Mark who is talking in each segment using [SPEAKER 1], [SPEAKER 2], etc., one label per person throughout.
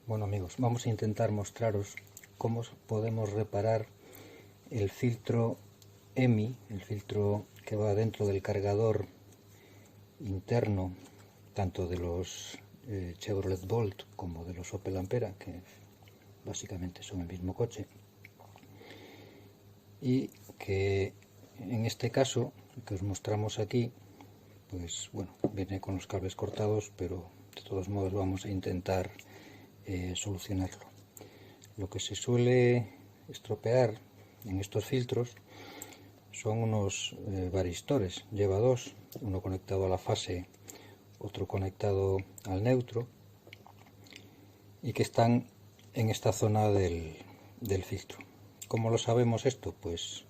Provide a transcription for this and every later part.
[SPEAKER 1] Bueno amigos, vamos a intentar mostraros cómo podemos reparar el filtro EMI, el filtro que va dentro del cargador interno tanto de los Chevrolet Bolt como de los Opel Ampera, que básicamente son el mismo coche, y que en este caso que os mostramos aquí, pues bueno, viene con los cables cortados, pero de todos modos vamos a intentar solucionarlo. Lo que se suele estropear en estos filtros son unos varistores. Lleva dos, uno conectado a la fase, otro conectado al neutro, y que están en esta zona del filtro. ¿Cómo lo sabemos esto? Pues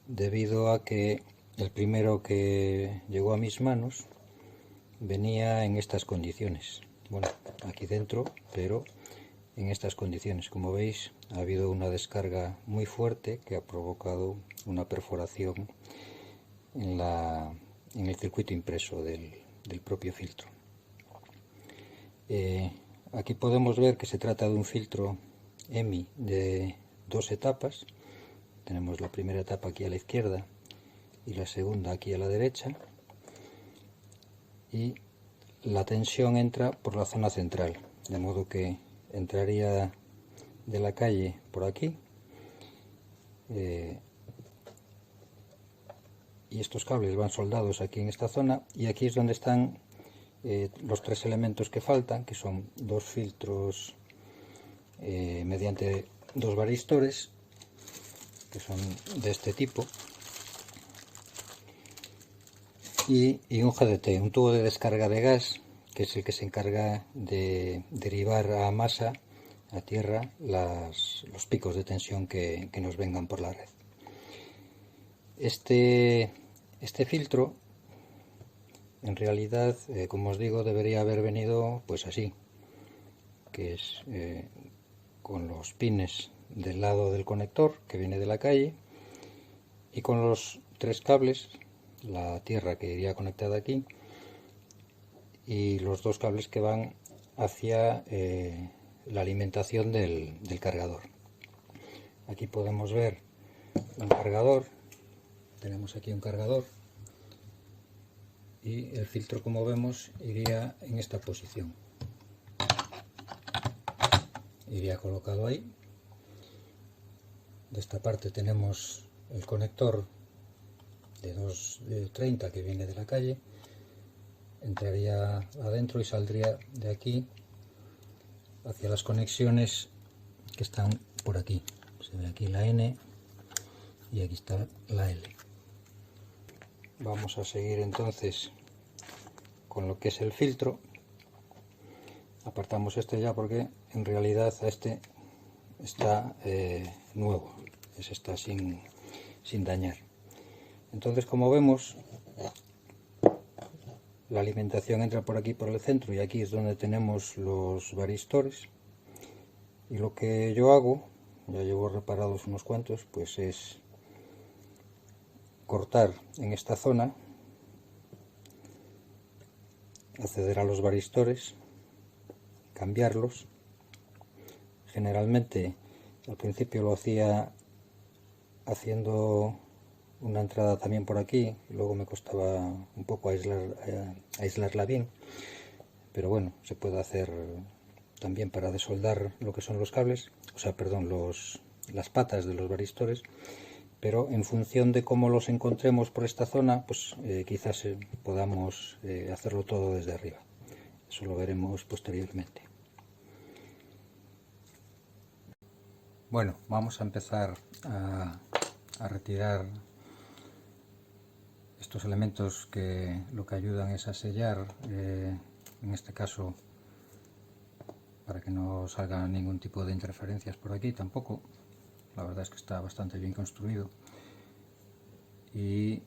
[SPEAKER 1] debido a que el primero que llegó a mis manos venía en estas condiciones. Bueno, aquí dentro, pero en estas condiciones. Como veis, ha habido una descarga muy fuerte que ha provocado una perforación en el circuito impreso del propio filtro. Aquí podemos ver que se trata de un filtro EMI de dos etapas. Tenemos la primera etapa aquí a la izquierda y la segunda aquí a la derecha, y la tensión entra por la zona central, de modo que entraría de la calle por aquí, y estos cables van soldados aquí en esta zona, y aquí es donde están los tres elementos que faltan, que son dos filtros mediante dos varistores, que son de este tipo, y un GDT, un tubo de descarga de gas, que es el que se encarga de derivar a masa, a tierra, los picos de tensión que nos vengan por la red. Este filtro, en realidad, como os digo, debería haber venido pues así, que es con los pines del lado del conector que viene de la calle, y con los tres cables, la tierra que iría conectada aquí y los dos cables que van hacia la alimentación del cargador. Aquí podemos ver un cargador, tenemos aquí un cargador, y el filtro, como vemos, iría en esta posición, iría colocado ahí. De esta parte tenemos el conector de 230 que viene de la calle, entraría adentro y saldría de aquí hacia las conexiones que están por aquí. Se ve aquí la N y aquí está la L. Vamos a seguir entonces con lo que es el filtro. Apartamos este ya porque en realidad este está nuevo, está sin dañar. Entonces, como vemos, la alimentación entra por aquí por el centro, y aquí es donde tenemos los varistores, y lo que yo hago, ya llevo reparados unos cuantos, pues es cortar en esta zona, acceder a los varistores, cambiarlos. Generalmente al principio lo hacía haciendo una entrada también por aquí, y luego me costaba un poco aislarla bien, pero bueno, se puede hacer también para desoldar lo que son los cables, o sea, perdón, las patas de los varistores, pero en función de cómo los encontremos por esta zona, pues quizás podamos hacerlo todo desde arriba. Eso lo veremos posteriormente. Bueno, vamos a empezar a retirar estos elementos que lo que ayudan es a sellar, en este caso, para que no salga ningún tipo de interferencias por aquí tampoco. La verdad es que está bastante bien construido. Y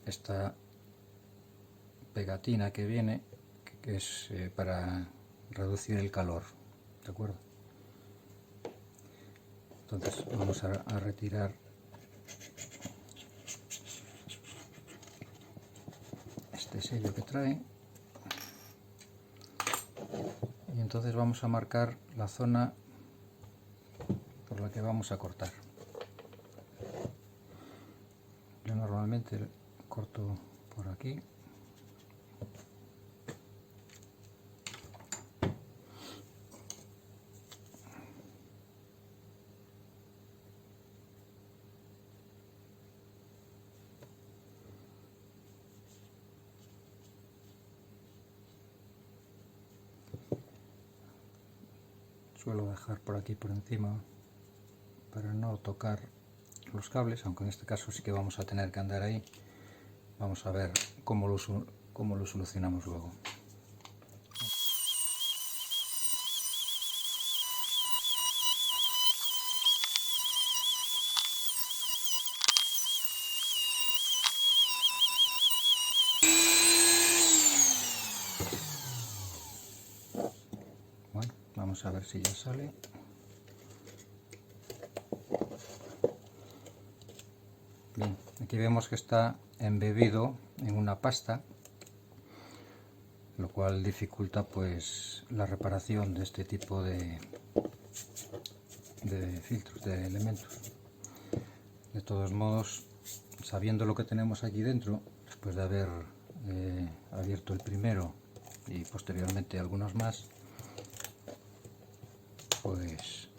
[SPEAKER 1] esta pegatina que viene, que es para reducir el calor, ¿de acuerdo? Entonces vamos a retirar este sello que trae. y entonces vamos a marcar la zona por la que vamos a cortar. Yo normalmente corto por aquí. Suelo dejar por aquí por encima para no tocar los cables, aunque en este caso sí que vamos a tener que andar ahí. Vamos a ver cómo lo solucionamos luego. Bueno, vamos a ver si ya sale. Bien, aquí vemos que está embebido en una pasta, lo cual dificulta pues la reparación de este tipo de filtros, de elementos. De todos modos, sabiendo lo que tenemos aquí dentro, después de haber abierto el primero y posteriormente algunos más, pues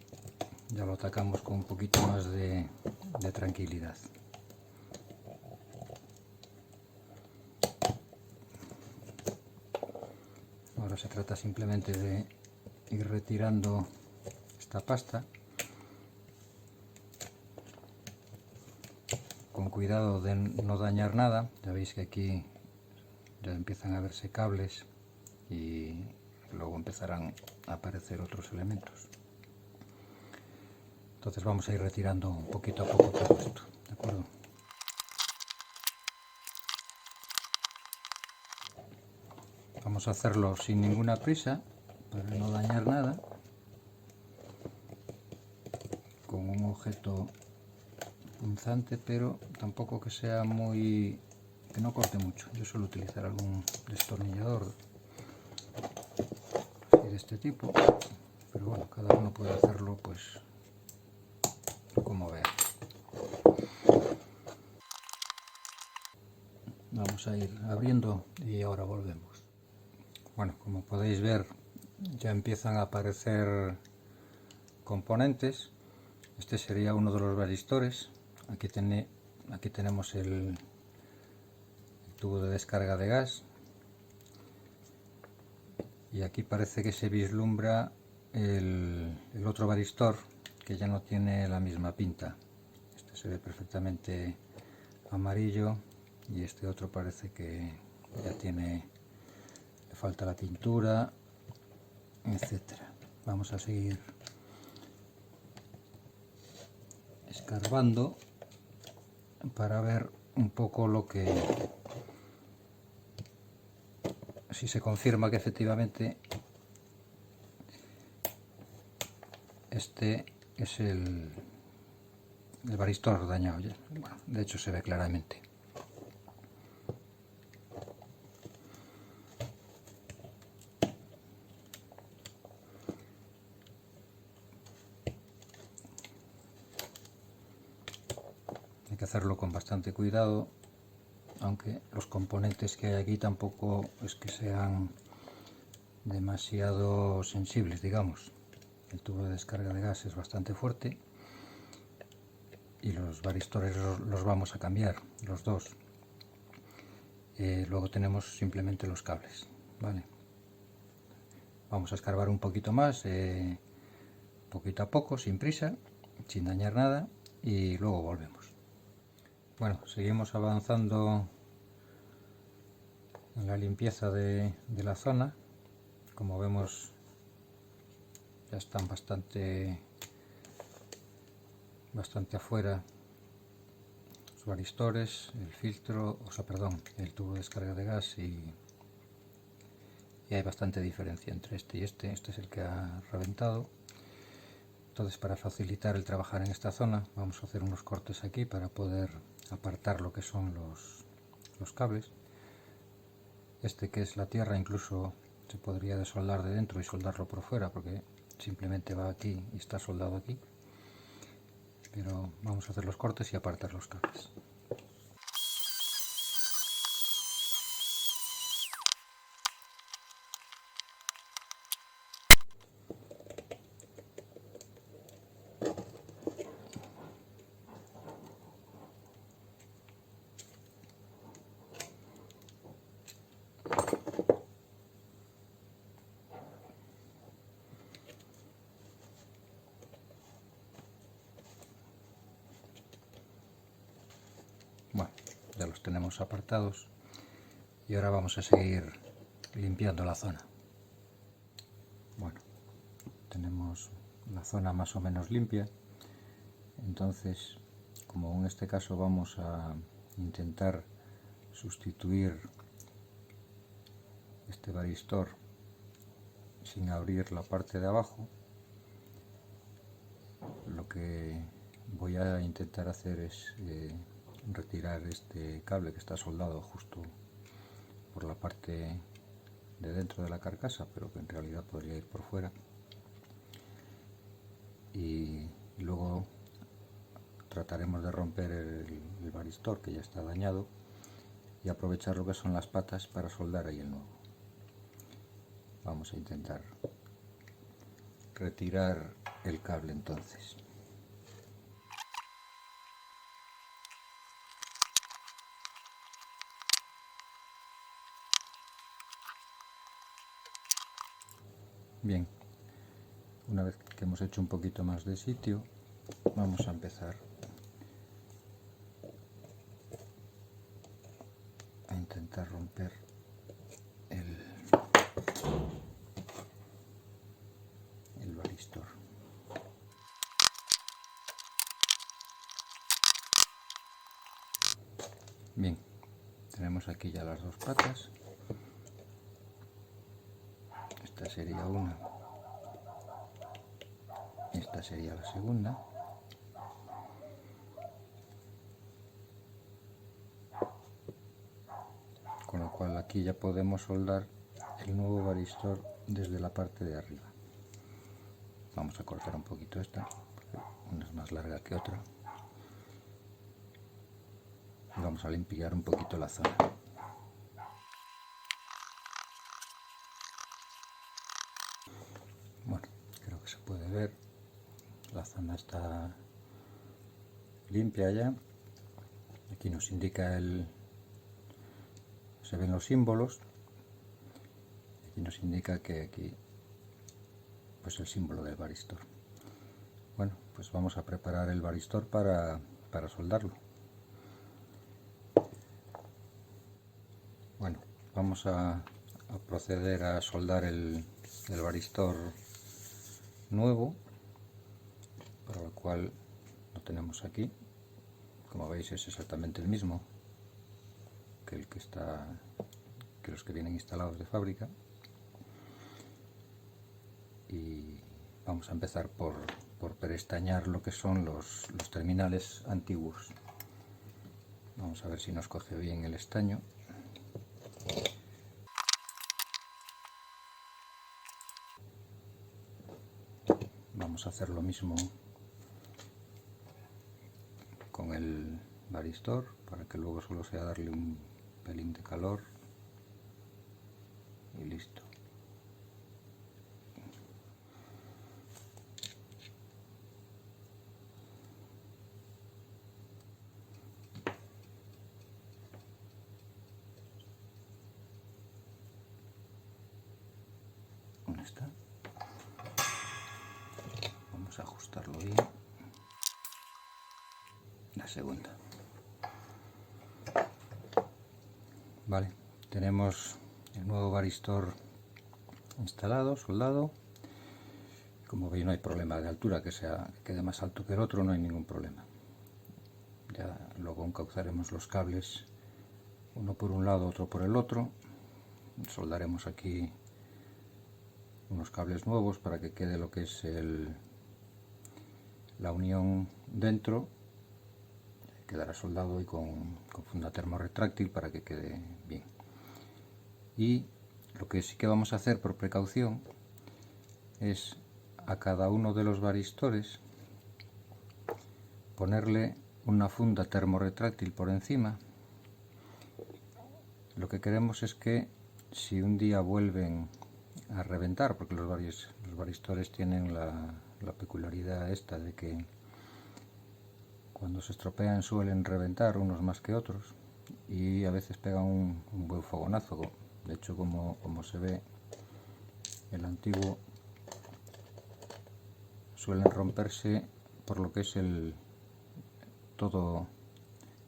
[SPEAKER 1] ya lo atacamos con un poquito más de tranquilidad. Ahora se trata simplemente de ir retirando esta pasta con cuidado de no dañar nada. Ya veis que aquí ya empiezan a verse cables y luego empezarán a aparecer otros elementos. Entonces vamos a ir retirando poquito a poco todo esto, ¿de acuerdo? Vamos a hacerlo sin ninguna prisa para no dañar nada, con un objeto punzante, pero tampoco que sea muy, que no corte mucho. Yo suelo utilizar algún destornillador de este tipo, pero bueno, cada uno puede hacerlo pues como vea. Vamos a ir abriendo y ahora volvemos. Bueno, como podéis ver, ya empiezan a aparecer componentes. Este sería uno de los varistores. Aquí tenemos el tubo de descarga de gas, y aquí parece que se vislumbra el otro varistor, que ya no tiene la misma pinta. Este se ve perfectamente amarillo y este otro parece que ya le falta la pintura, etcétera. Vamos a seguir escarbando para ver un poco si se confirma que efectivamente este es el varistor dañado. Bueno, de hecho se ve claramente. Hay que hacerlo con bastante cuidado, aunque los componentes que hay aquí tampoco es que sean demasiado sensibles, digamos. El tubo de descarga de gas es bastante fuerte y los varistores los vamos a cambiar, los dos. Luego tenemos simplemente los cables, ¿vale? Vamos a escarbar un poquito más, poquito a poco, sin prisa, sin dañar nada, y luego volvemos. Bueno, seguimos avanzando en la limpieza de la zona. Como vemos, ya están bastante afuera los varistores, el filtro, el tubo de descarga de gas, y hay bastante diferencia entre este y este. Este es el que ha reventado. Entonces, para facilitar el trabajar en esta zona, vamos a hacer unos cortes aquí para poder apartar lo que son los cables. Este, que es la tierra, incluso se podría desoldar de dentro y soldarlo por fuera, porque simplemente va aquí y está soldado aquí. Pero vamos a hacer los cortes y apartar los cables. Bueno, ya los tenemos apartados y ahora vamos a seguir limpiando la zona. Bueno, tenemos la zona más o menos limpia, entonces, como en este caso vamos a intentar sustituir este varistor sin abrir la parte de abajo, lo que voy a intentar hacer es retirar este cable que está soldado justo por la parte de dentro de la carcasa, pero que en realidad podría ir por fuera, y luego trataremos de romper el varistor, que ya está dañado, y aprovechar lo que son las patas para soldar ahí el nuevo. Vamos a intentar retirar el cable entonces. Bien, una vez que hemos hecho un poquito más de sitio, vamos a empezar a intentar romper el varistor. Bien, tenemos aquí ya las dos patas. Esta sería una, esta sería la segunda. Con lo cual aquí ya podemos soldar el nuevo varistor desde la parte de arriba. Vamos a cortar un poquito esta, porque una es más larga que otra. Y vamos a limpiar un poquito la zona. Bueno, creo que se puede ver. La zona está limpia ya. Aquí nos indica se ven los símbolos. Aquí nos indica que aquí pues el símbolo del varistor. Bueno, pues vamos a preparar el varistor para soldarlo. Bueno, vamos a proceder a soldar el varistor nuevo, para lo cual lo tenemos aquí. Como veis, es exactamente el mismo que los que vienen instalados de fábrica. Y vamos a empezar por perestañar lo que son los terminales antiguos. Vamos a ver si nos coge bien el estaño. Vamos a hacer lo mismo con el varistor, para que luego solo sea darle un pelín de calor y listo. ¿Dónde está? Vamos a ajustarlo bien. La segunda. Vale, tenemos el nuevo varistor instalado, soldado. Como veis, no hay problema de altura, que quede más alto que el otro, no hay ningún problema. Ya luego encauzaremos los cables, uno por un lado, otro por el otro. Soldaremos aquí unos cables nuevos para que quede lo que es la unión dentro. Quedará soldado y con funda termorretráctil para que quede bien. Y Lo que sí que vamos a hacer por precaución es a cada uno de los varistores ponerle una funda termorretráctil por encima. Lo que queremos es que si un día vuelven a reventar, porque los varistores tienen la peculiaridad esta de que cuando se estropean suelen reventar unos más que otros, y a veces pegan un buen fogonazo. De hecho, como se ve, el antiguo suelen romperse por lo que es todo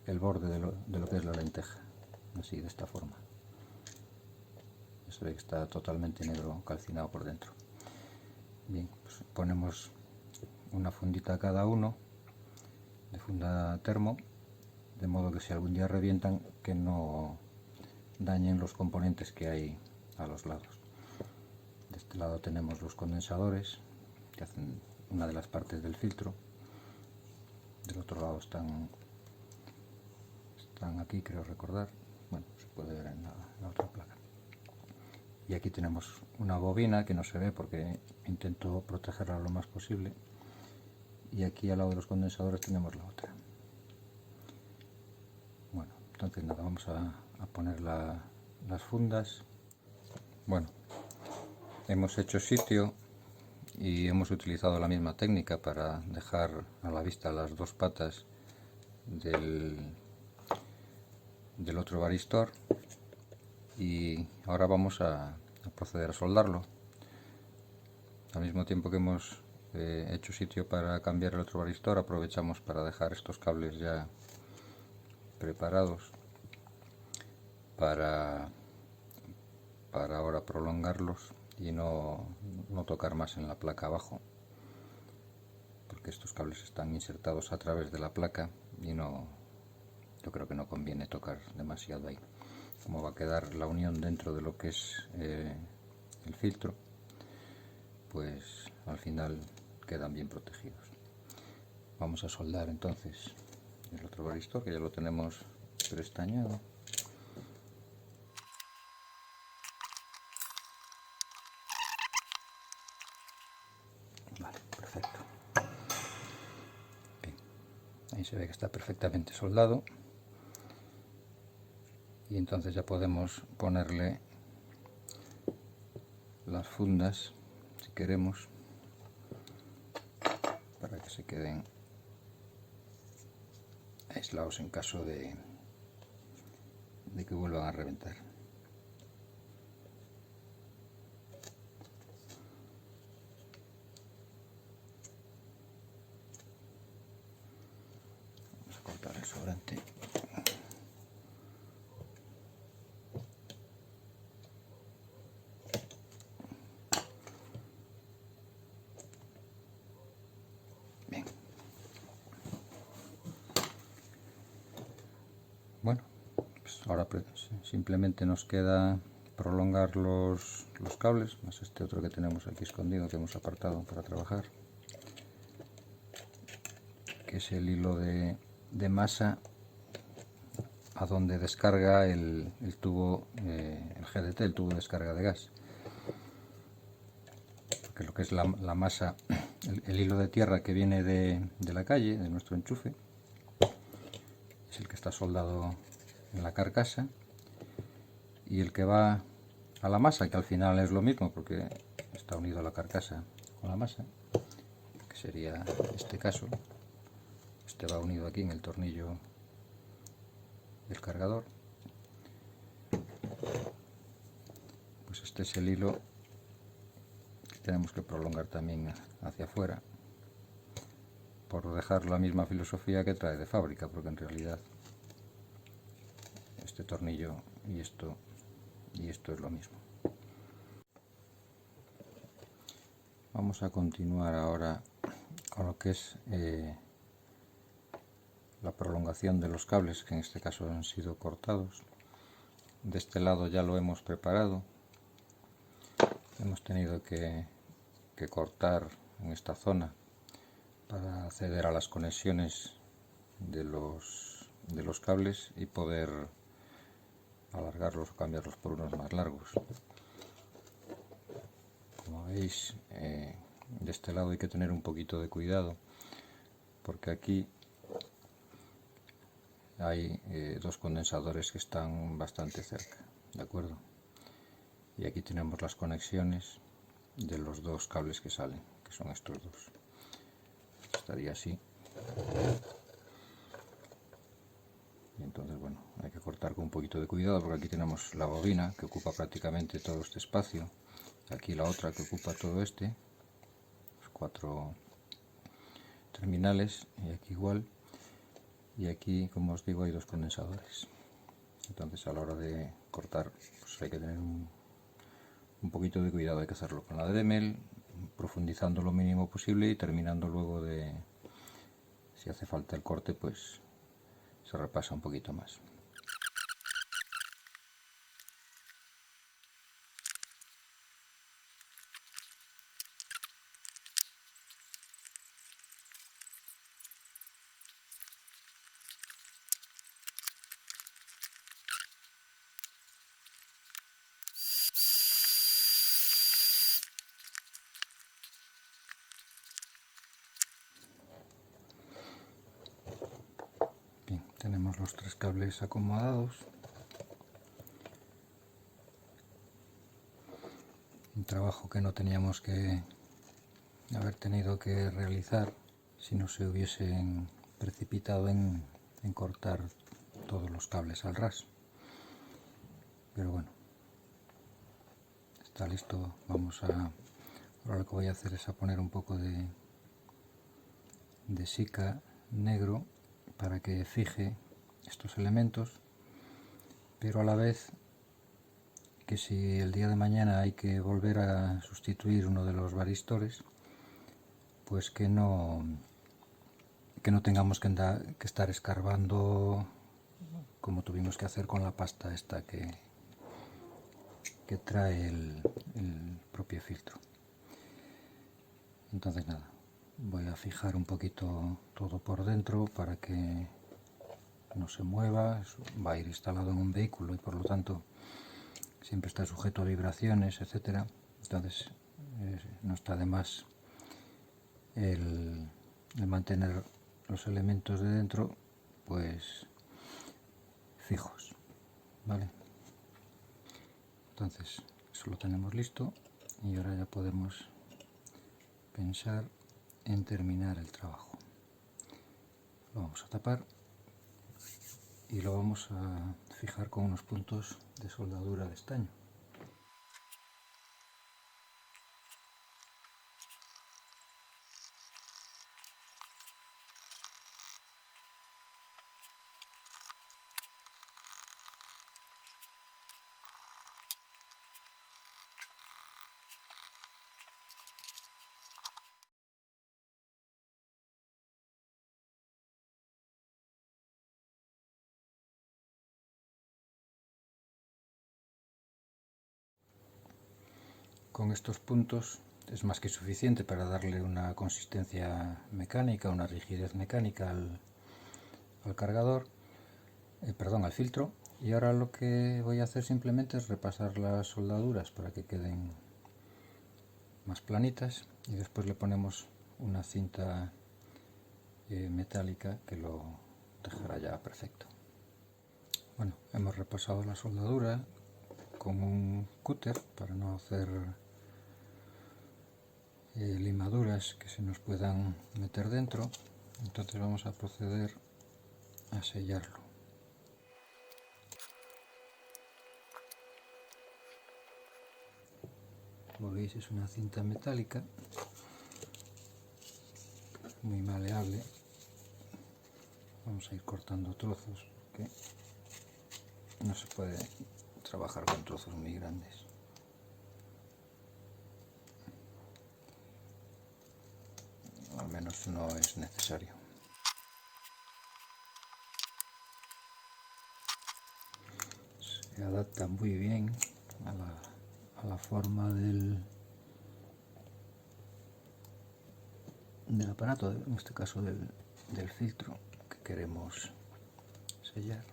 [SPEAKER 1] el borde de lo que es la lenteja, así, de esta forma. Se ve que está totalmente negro, calcinado por dentro. Bien, pues ponemos una fundita a cada uno de funda termo, de modo que si algún día revientan, que no dañen los componentes que hay a los lados. De este lado tenemos los condensadores, que hacen una de las partes del filtro. Del otro lado están aquí, creo recordar. Bueno, se puede ver en la otra placa. Y aquí tenemos una bobina que no se ve porque intento protegerla lo más posible. Y aquí al lado de los condensadores tenemos la otra. Bueno, entonces nada, vamos a poner las fundas. Bueno, hemos hecho sitio y hemos utilizado la misma técnica para dejar a la vista las dos patas del otro varistor, y ahora vamos a proceder a soldarlo. Al mismo tiempo que hemos hecho sitio para cambiar el otro varistor, aprovechamos para dejar estos cables ya preparados para ahora prolongarlos y no tocar más en la placa abajo, porque estos cables están insertados a través de la placa y yo creo que no conviene tocar demasiado ahí. Como va a quedar la unión dentro de lo que es el filtro, pues al final quedan bien protegidos. Vamos a soldar entonces el otro varistor, que ya lo tenemos prestañado. Vale, perfecto. Bien, ahí se ve que está perfectamente soldado, y entonces ya podemos ponerle las fundas, si queremos, para que se queden aislados en caso de que vuelvan a reventar. Vamos a cortar el sobrante. Bien. Bueno, pues ahora simplemente nos queda prolongar los cables, más este otro que tenemos aquí escondido, que hemos apartado para trabajar, que es el hilo de masa a donde descarga el tubo, el GDT, el tubo de descarga de gas. Porque lo que es la masa, el hilo de tierra que viene de la calle, de nuestro enchufe, es el que está soldado en la carcasa, y el que va a la masa, que al final es lo mismo porque está unido a la carcasa con la masa, que sería este caso. Este va unido aquí en el tornillo del cargador. Pues este es el hilo que tenemos que prolongar también hacia afuera, por dejar la misma filosofía que trae de fábrica, porque en realidad este tornillo y esto es lo mismo. Vamos a continuar ahora con lo que es la prolongación de los cables, que en este caso han sido cortados. De este lado ya lo hemos preparado. Hemos tenido que cortar en esta zona para acceder a las conexiones de los cables y poder alargarlos o cambiarlos por unos más largos. veis, de este lado hay que tener un poquito de cuidado, porque aquí hay dos condensadores que están bastante cerca, ¿de acuerdo? Y aquí tenemos las conexiones de los dos cables que salen, que son estos dos. Estaría así. Y entonces, bueno, hay que cortar con un poquito de cuidado, porque aquí tenemos la bobina que ocupa prácticamente todo este espacio. Aquí la otra que ocupa todo este, los 4 terminales, y aquí igual. Y aquí, como os digo, hay dos condensadores. Entonces, a la hora de cortar, pues hay que tener un poquito de cuidado. Hay que hacerlo con la Dremel, profundizando lo mínimo posible y terminando luego de, si hace falta el corte, pues se repasa un poquito más. Bien, tenemos los 3 cables acomodados. Un trabajo que no teníamos que haber tenido que realizar si no se hubiesen precipitado en cortar todos los cables al ras. Pero bueno, está listo. Ahora lo que voy a hacer es a poner un poco de Sika negro para que fije estos elementos, pero a la vez que si el día de mañana hay que volver a sustituir uno de los varistores, pues que no tengamos que estar escarbando como tuvimos que hacer con la pasta esta que trae el propio filtro. Entonces nada, voy a fijar un poquito todo por dentro para que no se mueva. Va a ir instalado en un vehículo y por lo tanto siempre está sujeto a vibraciones, etcétera. Entonces no está de más el mantener los elementos de dentro pues fijos, ¿vale? Entonces eso lo tenemos listo y ahora ya podemos pensar en terminar el trabajo. Lo vamos a tapar y lo vamos a fijar con unos puntos de soldadura de estaño. Con estos puntos es más que suficiente para darle una consistencia mecánica, una rigidez mecánica al cargador, perdón, al filtro. Y ahora lo que voy a hacer simplemente es repasar las soldaduras para que queden más planitas y después le ponemos una cinta metálica que lo dejará ya perfecto. Bueno, hemos repasado la soldadura con un cúter para no hacer limaduras que se nos puedan meter dentro. Entonces vamos a proceder a sellarlo. Como veis, es una cinta metálica muy maleable. Vamos a ir cortando trozos porque no se puede trabajar con trozos muy grandes. Al menos no es necesario. Se adapta muy bien a la forma del aparato, en este caso del filtro que queremos sellar.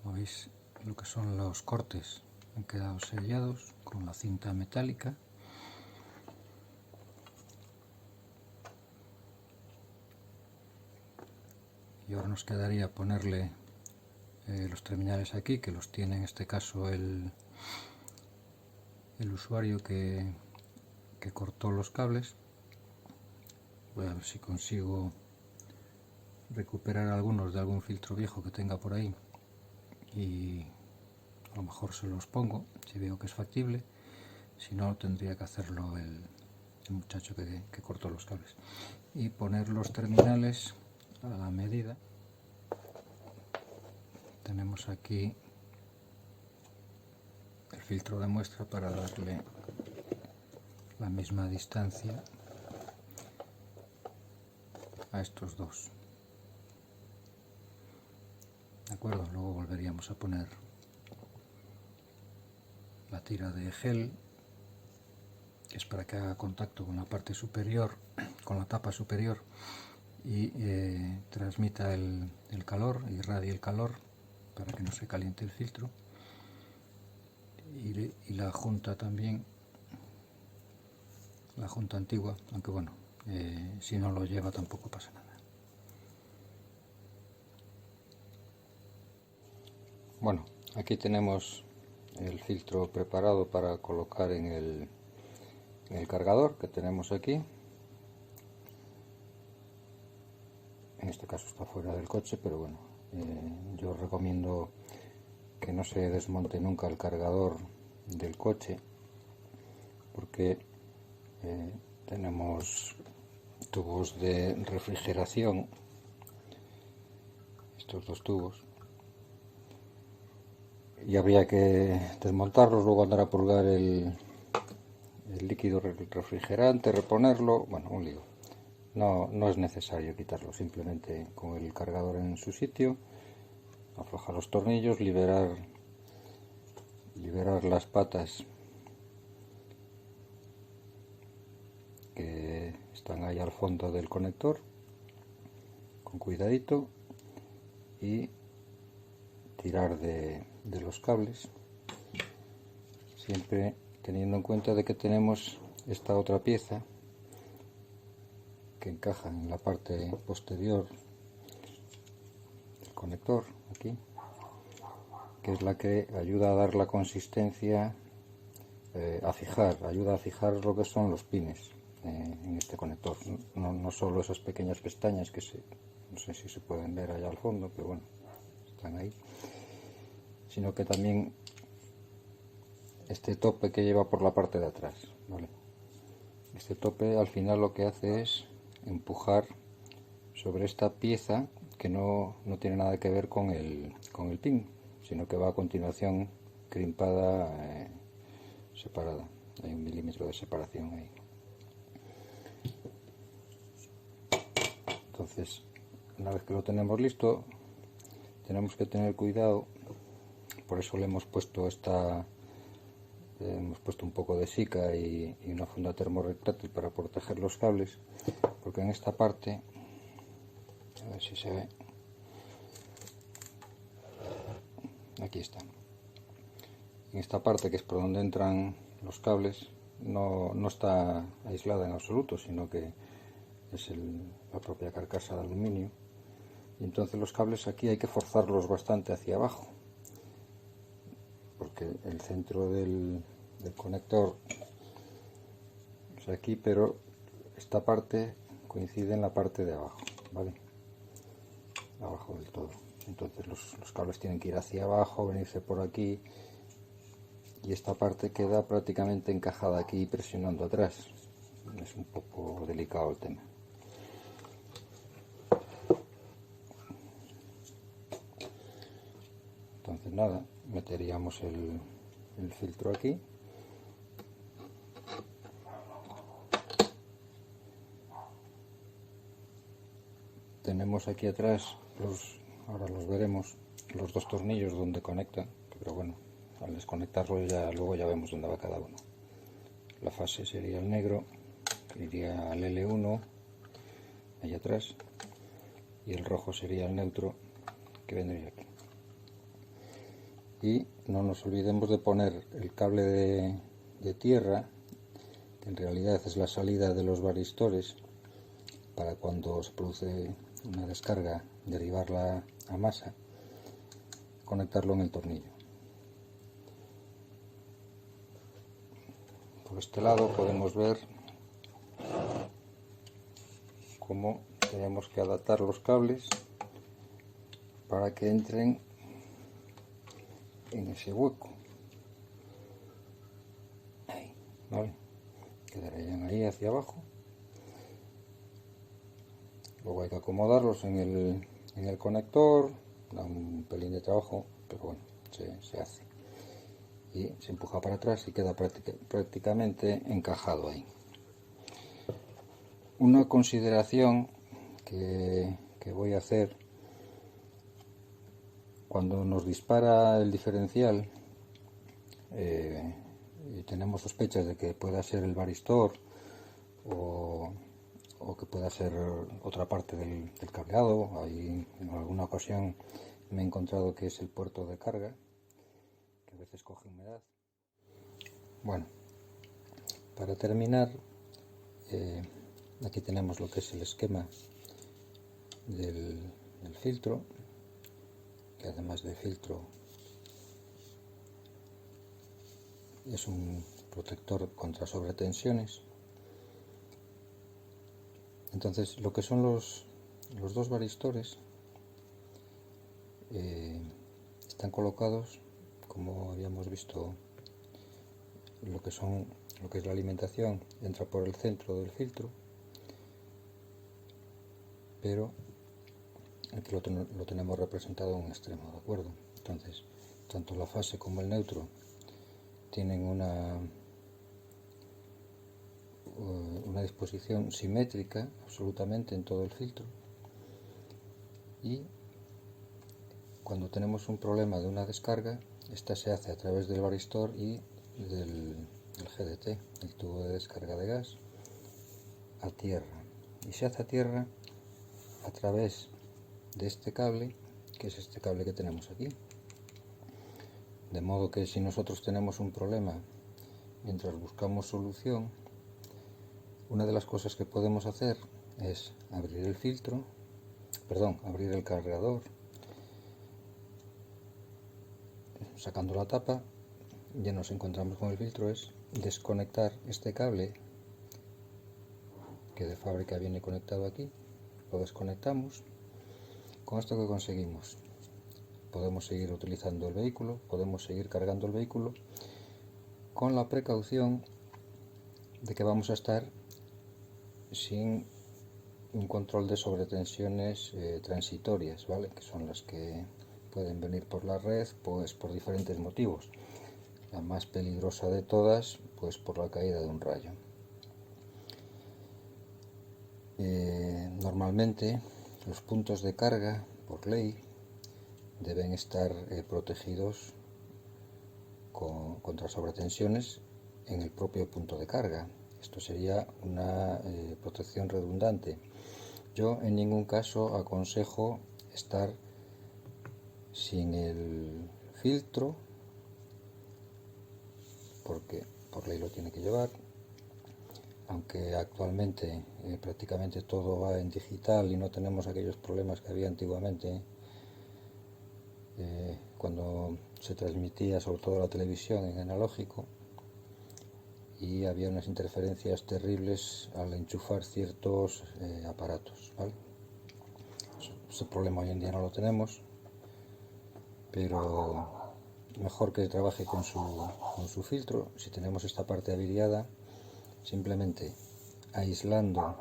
[SPEAKER 1] Como veis, lo que son los cortes han quedado sellados con la cinta metálica. Y ahora nos quedaría ponerle los terminales aquí, que los tiene en este caso el usuario que cortó los cables. Voy a ver si consigo recuperar algunos de algún filtro viejo que tenga por ahí y a lo mejor se los pongo si veo que es factible. Si no, tendría que hacerlo el muchacho que cortó los cables, y poner los terminales a la medida. Tenemos aquí el filtro de muestra para darle la misma distancia a estos dos. De acuerdo, luego volveríamos a poner la tira de gel, que es para que haga contacto con la parte superior, con la tapa superior, y transmita el calor, irradie el calor para que no se caliente el filtro. Y la junta también, la junta antigua, aunque bueno, si no lo lleva tampoco pasa nada. Bueno, aquí tenemos el filtro preparado para colocar en el cargador que tenemos aquí. En este caso está fuera del coche, pero bueno, yo recomiendo que no se desmonte nunca el cargador del coche, porque tenemos tubos de refrigeración, estos dos tubos, y habría que desmontarlos, luego andar a purgar el líquido refrigerante, reponerlo, bueno, un lío. No es necesario quitarlo, simplemente con el cargador en su sitio, aflojar los tornillos, liberar las patas que están ahí al fondo del conector, con cuidadito, y tirar de los cables, siempre teniendo en cuenta de que tenemos esta otra pieza que encaja en la parte posterior del conector, aquí, que es la que ayuda a dar la consistencia, ayuda a fijar lo que son los pines en este conector. No solo esas pequeñas pestañas que no sé si se pueden ver allá al fondo, pero bueno, están ahí, sino que también este tope que lleva por la parte de atrás, ¿vale? Este tope al final lo que hace es empujar sobre esta pieza que no tiene nada que ver con el pin, sino que va a continuación crimpada, separada. Hay 1 milímetro de separación ahí. Entonces, una vez que lo tenemos listo, tenemos que tener cuidado. Por eso le hemos puesto un poco de sica y una funda termorretráctil para proteger los cables, porque en esta parte, a ver si se ve, aquí está, en esta parte que es por donde entran los cables, no está aislada en absoluto, sino que es la propia carcasa de aluminio, y entonces los cables aquí hay que forzarlos bastante hacia abajo, porque el centro del conector es aquí, pero esta parte coincide en la parte de abajo, ¿vale? Abajo del todo. Entonces los cables tienen que ir hacia abajo, venirse por aquí, y esta parte queda prácticamente encajada aquí presionando atrás. Es un poco delicado el tema. Entonces nada, meteríamos el filtro aquí. Tenemos aquí atrás, ahora los veremos, los dos tornillos donde conectan, pero bueno, al desconectarlos luego ya vemos dónde va cada uno. La fase sería el negro, que iría al L1, ahí atrás, y el rojo sería el neutro, que vendría aquí. Y no nos olvidemos de poner el cable de tierra, que en realidad es la salida de los varistores, para cuando se produce una descarga derivarla a masa, conectarlo en el tornillo. Por este lado podemos ver cómo tenemos que adaptar los cables para que entren en ese hueco. Ahí, ¿vale? Quedarían ahí hacia abajo. Luego hay que acomodarlos en el conector, da un pelín de trabajo, pero bueno, se hace. Y se empuja para atrás y queda prácticamente encajado ahí. Una consideración que voy a hacer: cuando nos dispara el diferencial y tenemos sospechas de que pueda ser el varistor o que pueda ser otra parte del cableado, ahí en alguna ocasión me he encontrado que es el puerto de carga, que a veces coge humedad. Bueno, para terminar, aquí tenemos lo que es el esquema del filtro, que además de filtro es un protector contra sobretensiones. Entonces, lo que son los dos varistores están colocados, como habíamos visto, lo que es la alimentación entra por el centro del filtro, pero aquí lo tenemos representado en un extremo, ¿de acuerdo? Entonces, tanto la fase como el neutro tienen una disposición simétrica absolutamente en todo el filtro, y cuando tenemos un problema de una descarga, esta se hace a través del varistor y del GDT, el tubo de descarga de gas, a tierra, y se hace a tierra a través de este cable, que es este cable que tenemos aquí. De modo que si nosotros tenemos un problema mientras buscamos solución, una de las cosas que podemos hacer es abrir el filtro, abrir el cargador, sacando la tapa, ya nos encontramos con el filtro, es desconectar este cable que de fábrica viene conectado aquí, lo desconectamos. Con esto, ¿que conseguimos? Podemos seguir utilizando el vehículo, podemos seguir cargando el vehículo, con la precaución de que vamos a estar sin un control de sobretensiones transitorias, ¿vale? Que son las que pueden venir por la red, pues por diferentes motivos. La más peligrosa de todas, pues por la caída de un rayo. Normalmente los puntos de carga, por ley, deben estar protegidos contra sobretensiones en el propio punto de carga. Esto sería una protección redundante. Yo en ningún caso aconsejo estar sin el filtro, porque por ley lo tiene que llevar, aunque actualmente prácticamente todo va en digital y no tenemos aquellos problemas que había antiguamente, cuando se transmitía sobre todo la televisión en analógico y había unas interferencias terribles al enchufar ciertos aparatos, ¿vale? Ese problema hoy en día no lo tenemos, pero mejor que trabaje con su filtro. Si tenemos esta parte averiada, simplemente aislando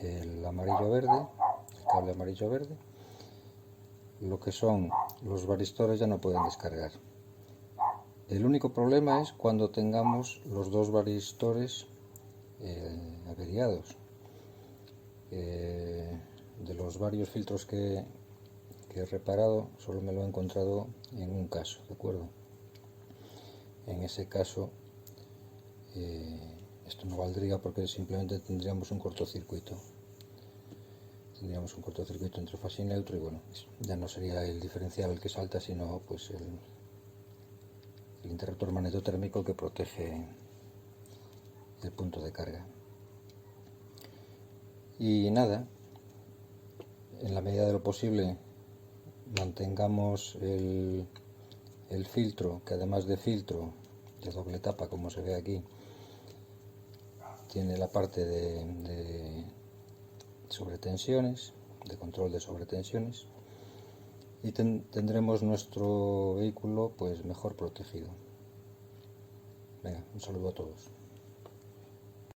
[SPEAKER 1] el amarillo verde, el cable amarillo verde, lo que son los varistores ya no pueden descargar. El único problema es cuando tengamos los dos varistores averiados. De los varios filtros que he reparado, solo me lo he encontrado en un caso, ¿de acuerdo? En ese caso esto no valdría, porque simplemente tendríamos un cortocircuito. tendríamos un cortocircuito entre fase y neutro, y bueno, ya no sería el diferencial el que salta, sino pues el interruptor magnetotérmico que protege el punto de carga. Y nada, en la medida de lo posible mantengamos el filtro, que además de filtro de doble tapa, como se ve aquí, tiene la parte de sobretensiones, de control de sobretensiones, y tendremos nuestro vehículo pues mejor protegido. Venga, un saludo a todos.